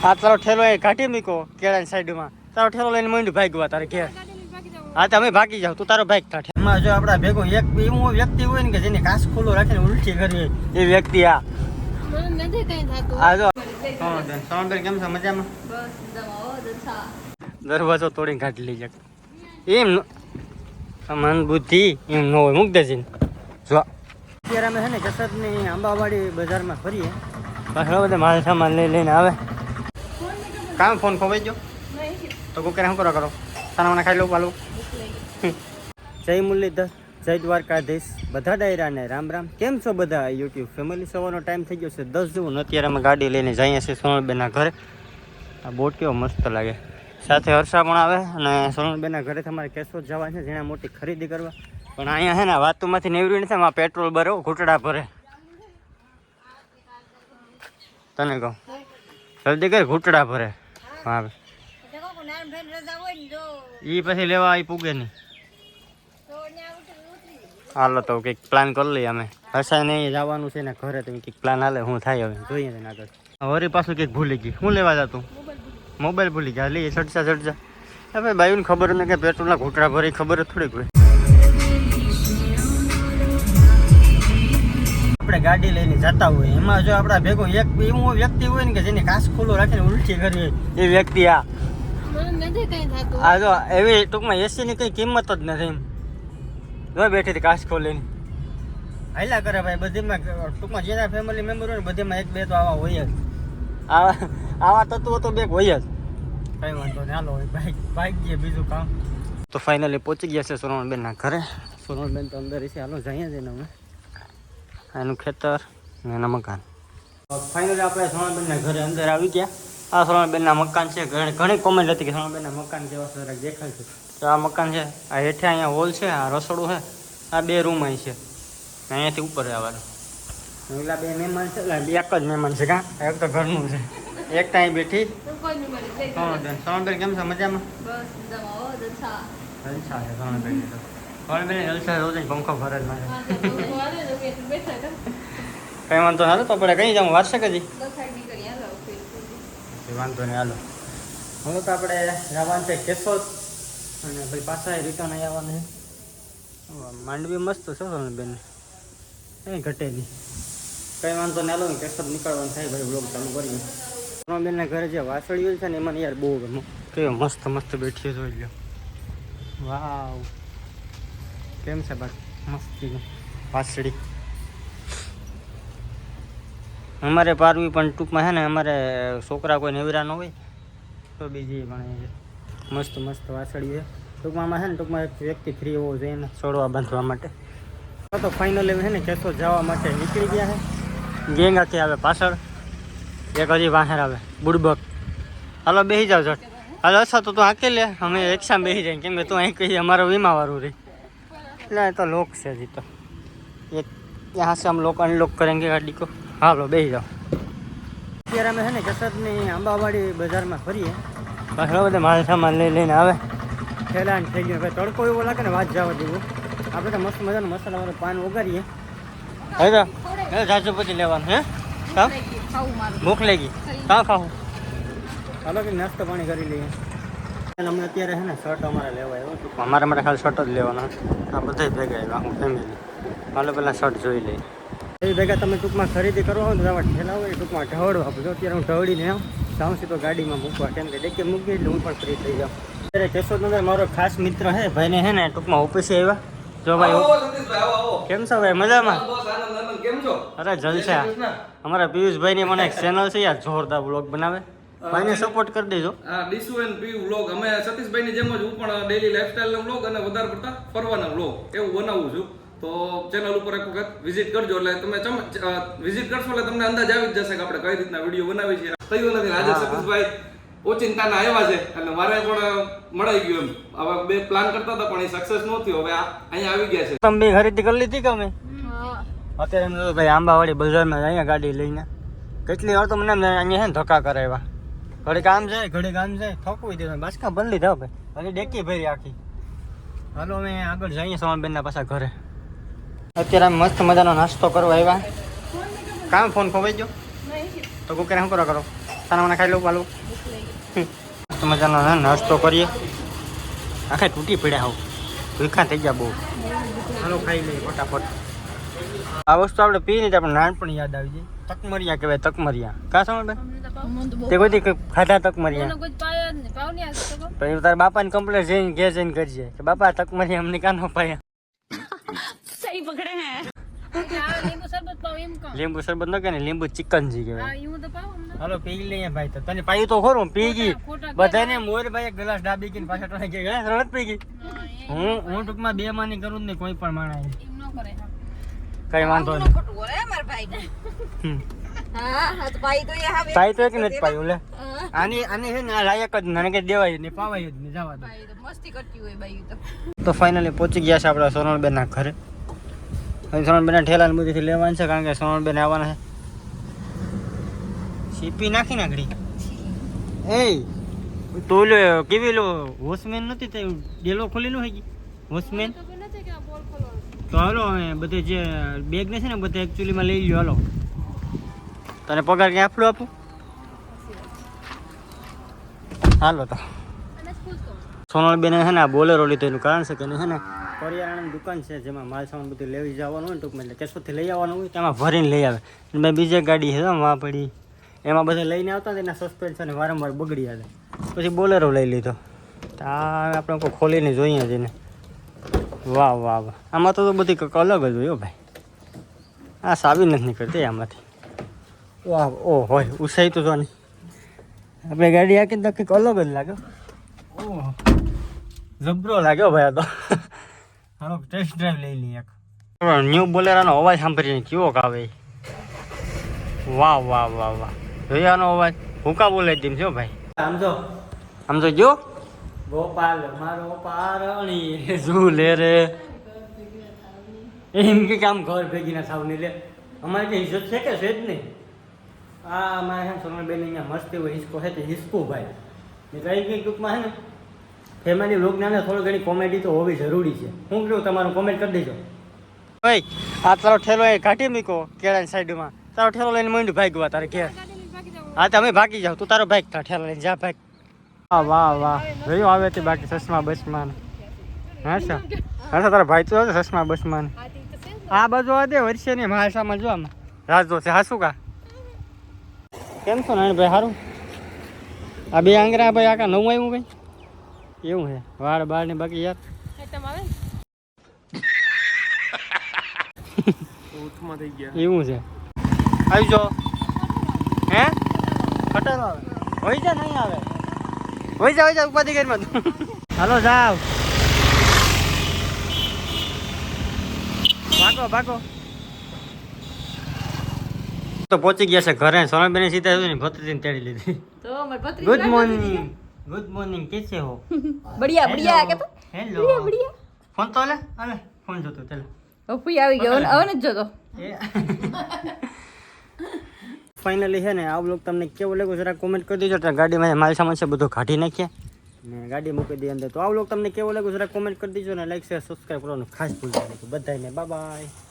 આ તારો ઠેલો એ કાઢી મૂકો કેળાની સાઈડમાં, તારો ઠેલો લઈને માંડ્યું ભાગવા તારે ઘેર. હા તમે ભાગી જાવ, તું તારો ભાગ કાઢે. એમાં જો આપડા ભેગો એક એવું વ્યક્તિ હોય ને કે જેને કાચ ખુલ્લો રાખીને ઉલટી કરી એ વ્યક્તિ આ જો. સવનબેન કેમ છો? મજામાં? દરવાજો તોડીને કાઢી લઈ જાય એમ મન બુદ્ધિ એમ ન હોય. મૂક દેજે જો. અત્યારે અમે છે ને કસરતની આંબાવાડી બજારમાં ફરીએ, પાછળ બધા માલ સામાન લઈને આવે. કામ ફોન ખોવાઈ ગયો તો કુકરે શું કરો સાના મને ખાઈ લઉં પાલું. જય મુરલીધર, જય દ્વારકાધીશ, બધા ડાયરાને રામ રામ. કેમ છો બધા યુટ્યુબ ફેમિલી? સવારનો ટાઈમ થઈ ગયો છે 10 જેવું. અત્યારે અમે ગાડી લઈને જઈએ છીએ સોનલબેનના ઘરે. આ બોટ કેવો મસ્ત લાગે, સાથે હર્ષા પણ આવે. અને સોનલબેનના ઘરે તમારે કેશોદ જવા છે જેના મોટી ખરીદી કરવા. પણ અહીંયા છે ને વાતુમાંથી નેવરી નથી, આમાં પેટ્રોલ ભરે ઘૂંટડા ભરે. તને કહું જલ્દી કરી, ઘૂંટડા ભરે. હા ઈ પછી લેવા ઈ પૂગે નહીં. હાલો તો કંઈક પ્લાન કરી લઈએ અમે. હર્ષાને જવાનું છે ને ઘરે, તો કંઈક પ્લાન હાલે શું થાય હવે જોઈએ ને આગળ. વરી પાછું કંઈક ભૂલી ગઈ. શું લેવા જતું? મોબાઈલ ભૂલી ગયા. લઈએ ચડજા. હવે બાયુને ખબર ને કે પેટ્રોલના ઘૂંટડા ભરી ખબર જ થોડીક હોય. આપણે ગાડી લઈને જતા હોય, એમાં જો આપણા ભેગો એક એવું વ્યક્તિ હોય ને કે જેને કાચ ખુલ્લો રાખીને ઉલટી કરી એ વ્યક્તિ આ જો. એવી ટૂંકમાં એસી ની કઈ કિંમત જ નથી એમ. જો બેઠી હતી કાચ ખોલીને હાલ્યા કરે ભાઈ. બધીમાં ટૂંકમાં જેના ફેમિલી મેમ્બર હોય ને બધીમાં એક બે તો આવા હોય જ. આવા તત્વો તો બે હોય જ. કઈ વાંધો નહીં, હાલો બાઈક જઈએ બીજું કામ. તો ફાઇનલી પહોંચી ગયા છે સોનલબેનના ઘરે. સોનલબેન તો અંદર છે, હાલો જઈએ જઈને અમે. એનું ખેતર ને એના મકાન. ફાઇનલી આપણે સોનલબેનના ઘરે અંદર આવી ગયા. આ સોનલબેનના મકાન છે. ઘણી કોમેન્ટ હતી કે સોનલબેનના મકાન કેવા સરસ દેખાય છે. તો આ મકાન છે. આ હેઠે અહીંયા હોલ છે, આ રસોડું છે, આ બે રૂમ અહીં છે. અહીંયાથી ઉપર આવવાનું. પેલા બે મહેમાન છે, એક જ મહેમાન છે. કાં એક તો ઘરનું છે, એક ત્યાં બેઠી. સોનલબેન કેમ છે? મજામાં? જલસા છે સોનલબેન. સોનલબેન જલસા રોજ પંખો ફરજમાં છે. કઈ વાંધો ના. તો આપણે કઈ જાઉં વારસે કદી વાંધો નહીં. હાલો હવે તો આપણે જવાનું છે કેશોદ, અને ભાઈ પાછા રિટર્ન અહીં આવવાનું છે. માંડવી મસ્ત છે સોનલબેન, કંઈ ઘટે નહીં. કંઈ વાંધો નહીં. હાલો કેશોદ નીકળવાનું થાય ભાઈ. બ્લોગ ચાલુ કરીએ. સોનલબેનના ઘરે જે વાસળીઓ છે ને એમાં યાર બહુ ગમે. કેવો મસ્ત મસ્ત બેઠી જોઈ લો. વાવ કેમ છે બાકી? મસ્તી વાસળી. અમારે પારવી પણ ટૂંકમાં છે ને અમારે છોકરા કોઈ નેવરા ન હોય તો બીજી પણ મસ્ત મસ્ત વાસળી છે. ટૂંકમાં છે ને ટૂંકમાં એક વ્યક્તિ ફ્રી હોવો જોઈએ ને છોડવા બાંધવા માટે. તો ફાઇનલી છે ને કેશોદ જવા માટે નીકળી ગયા છે. ગેંગ આખી આવે પાછળ, એક હજી બહાર આવે બુડબક. હાલો બેસી જાવ ઝટ. હાલો અચ્છા તો તું હાંકી લે, અમે રિક્ષામાં બેસી જાય. કેમ કે તું અહીં કહીએ અમારો વીમાવાળું રહી. એટલે તો લોક છે હજી તો. એક यहाँ से हम लोग अनलॉक करेंगे गाड़ी को. હાલો બેસી જાઓ. અત્યારે અમે છે ને કસરતની આંબાવાડી બજારમાં ફરીએ, પાછળ બધા માલ સામાન લઈને આવે. ઠેલાણ થઈ ગયો ભાઈ. તડકો એવો લાગે ને વાત જવા દેવું. આપણે તો મસ્ત મજાનું મસાલાવાળું પાન વગાડીએ. હવે તો જાજુ પછી લેવાનું હે. કાં ભૂખ લાગી કાં ખાવું? હાલો કે નાસ્તો પાણી કરી લઈએ. અમે અત્યારે છે ને શર્ટ અમારે લેવા આવ્યો. અમારા માટે ખાલી શર્ટ જ લેવાનો. આ બધા ભેગા આવ્યા, આખું ફેમિલી. હાલો પહેલાં શર્ટ જોઈ લઈએ. એ ભેગા તમે ટૂંકમાં ખરીદી કરવા હોય તો આવા ઠેલા હોય ટૂંકમાં ઢવડવા આપજો. અત્યારે હું ઢવડીને જાઉં છું તો ગાડીમાં મૂકવા, કેમ કે ડેકે મૂકી એટલે હું પણ ફ્રી થઈ જાઉં. અત્યારે કેશોદ અંદર મારો ખાસ મિત્ર છે, ભાઈને છે ને ટૂંકમાં ઓફિસે આવ્યા. જો ભાઈ કેમ છો ભાઈ? મજામાં? અરે જલસા. અમારા પિયુષભાઈની મને એક ચેનલ છે યાર, જોરદાર બ્લોગ બનાવે. ભાઈને સપોર્ટ કરી દેજો. હા, ડીસુ એન્ડ પીયુ વ્લોગ. અમે સતીશભાઈની જેમ જ હું પણ ડેલી લાઈફસ્ટાઈલનો વ્લોગ અને વધારે પડતા ફરવાના વ્લોગ એવું બનાવું છું. તો ચેનલ ઉપર એક વખત વિઝિટ કરજો. એટલે તમે વિઝિટ કરશો એટલે તમને અંદાજ આવી જ જશે કે આપણે કઈ રીતના વિડીયો બનાવી છે. થયું નથી આજે સતીશભાઈ ઓચિંતાના આવ્યા છે એટલે મારે પણ મળાઈ ગયું. એમ હવે બે પ્લાન કરતા હતા પણ એ સક્સેસ ન થયો. હવે અહીંયા આવી ગયા છે. તમે ખરીદી કરી લીધી કે અમે? અત્યારે એમ ભાઈ આંબાવાડી બજારમાં અહીંયા ગાડી લઈને કેટલી વાર તો મને અહીંયા છે ને ધક્કા કરાવ્યા. ઘડી કામ જાય ઘડી કામ જાય થોકવી દીધું. બાસકા બંધ લીધા ભાઈ. હજી ડેકી ભરી આખી. હાલો અમે આગળ જઈએ સોનલબેનના પાછા ઘરે. અત્યારે મસ્ત મજાનો નાસ્તો કરવા આવ્યા. કામ ફોન ખોવાઈ ગયો તો કુકરે શું કરો તારા મને ખાઈ લઉં પાલું મસ્ત મજાનો હે નાસ્તો કરીએ આખા તૂટી પડ્યા હોવ ભૂખા થઈ ગયા બહુ હાલો ખાઈ લઈએ ફટાફટ આ વસ્તુ આપણે પીને આપણે નાનપણ યાદ આવી જાય તકમરિયા કહેવાય તકમરિયા કા સમજ તે કોઈ ખાધા તકમરિયા પછી તારા બાપાને કમ્પ્લેટ જઈને ઘેર જઈને કરજે કે બાપા તકમરિયા અમને કાનો પાયા सही पकड़े हैं લીંબુ શરબત ન કે ને લીંબુ ચિકનજી કહેવાય હાલો પી લઈએ ભાઈ તો તને પાયું તો ખોરું પી ગઈ બધાને મોર ભાઈ એક ગ્લાસ ડાબી ગઈ પાછા ટોઈ ગઈ રડત પી ગઈ હું ટૂંકમાં બે માની કરું જ નહીં કોઈ પણ માણા કઈ વાંધો નહીં પાઈ તો એક નથી પાયું લે આની છે ને આ લાયક જ મને કઈ દેવાય નહીં પાવાય જ નહીં જવા દે તો ફાઇનલી પહોંચી ગયા છે આપણા સોનલબેન ના ઘરે સોનલબેન ઠેલા ને બધીથી લેવાનું છે કારણ કે સોનલબેન આવવાના છે સીપી નાખી નાખડી એ તો લો કેવી લો વોશમેન નથી તે ડેલો ખોલેલું હોય વોશમેન તો હાલો બધે જે બેગ ને છે ને બધે એકચ્યુઅલીમાં લઈ લ્યો હાલો તને પગાર ક્યાં આપલું આપું હાલો તો સોનલબેન છે ને આ બોલેરો લીધો એનું કારણ છે કે છે ને કરિયાણાની દુકાન છે જેમાં માલ સામાન બધું લેવી જવાનું હોય ને ટૂંકમાં એટલે કેશોથી લઈ આવવાનું હોય તેમાં ભરીને લઈ આવે અને મેં બીજી ગાડી છે માં પડી એમાં બધા લઈને આવતા ને એના સસ્પેન્શન વારંવાર બગડી આવે પછી બોલેરો લઈ લીધો આ આપણે કોઈ ખોલીને જોઈએ જઈને વાહ વાહ વાહ આમાં તો બધી કંઈક અલગ જ હોય ભાઈ આ સાવી નથી નીકળતી આમાંથી વાહ ઓ હોય ઉસાઈ તો જો નહીં આપણે ગાડી આખી તો કંઈક અલગ જ લાગે ઓહ જબરો લાગ્યો ભાઈ આ તો હાલો ટેસ્ટ ડ્રાઈવ લઈ લઈએ એક ન્યૂ બોલેરાનો અવાજ સાંભળીને કેવો આવે વાહ વાહ વાહ વાહ જોયાનો અવાજ ભૂકા બોલાવી દીધું છો ભાઈ આમ તો જો ગોપાલ મારો પારણી ઝૂલે રે એમ કે કામ ઘર ભેગી ના થાવ ને લે અમારે કે ઇજ્જત છે કે છે જ નહીં આ અમારે સોનલબેન અહીંયા મસ્તી હોય હિસકો છે તે હિસકું ભાઈ ને કઈ કંઈ ટૂંકમાં છે ને ફેમિલી વ્લોગના થોડી ઘણી કોમેડી તો હોવી જરૂરી છે હું કહું તમારું કોમેન્ટ કરી દેજો ભાઈ આ તારો ઠેલો એ કાઢી મૂકો કેળાની સાઈડમાં તારો ઠેલો લઈને મંડ્યું ભાગવા તારે ઘેર હા તમે ભાગી જાઓ તું તારો ભાગ ઠેલો લઈને જા ભાગ વાહ વાહ વાહ જોયું આવે તે બાકી ચશ્મા બસમાં હા સર હા સર તારા ભાઈ તો ચશ્મા બસમાં આ બાજુ આ દે વર્ષે ને મહાસામાં જો આમાં રાજદો છે હાસું કા કેમ છો નાની ભાઈ સારું આ બે આંગરા ભાઈ આકા નવું આવ્યું ભાઈ એવું છે વાળ બાળ ને બાકી યાર એવું છે આવી જો હે ખટર આવે હોય છે નહીં આવે હોય જા ઉપાધિ કરીમાં હાલો જાવ ભાગો તો પહોંચી ગયા છે ઘરે સોનલબેન સીધા ને ભત્રીજીને તેડી લીધી ગુડ મોર્નિંગ कैसे हो बढ़िया बढ़िया के तो हेलो बढ़िया फोन तो ले फोन જોતો ચાલ ઓપી આવી ગયો હવે જ જોતો ફાઇનલી છે ને આ બ્લોગ તમને કેવો લાગ્યો જરા કોમેન્ટ કરી દેજો ગાડીમાં માલ સામાન છે બધું કાઢી નાખીએ ને ગાડી મૂકી દઈએ અંદર તો આ બ્લોગ તમને કેવો લાગ્યો જરા કોમેન્ટ કરી દેજો ને લાઈક શેર સબસ્ક્રાઈબ કરવાનું ખાસ ભૂલતા નહીં બધાને બાય બાય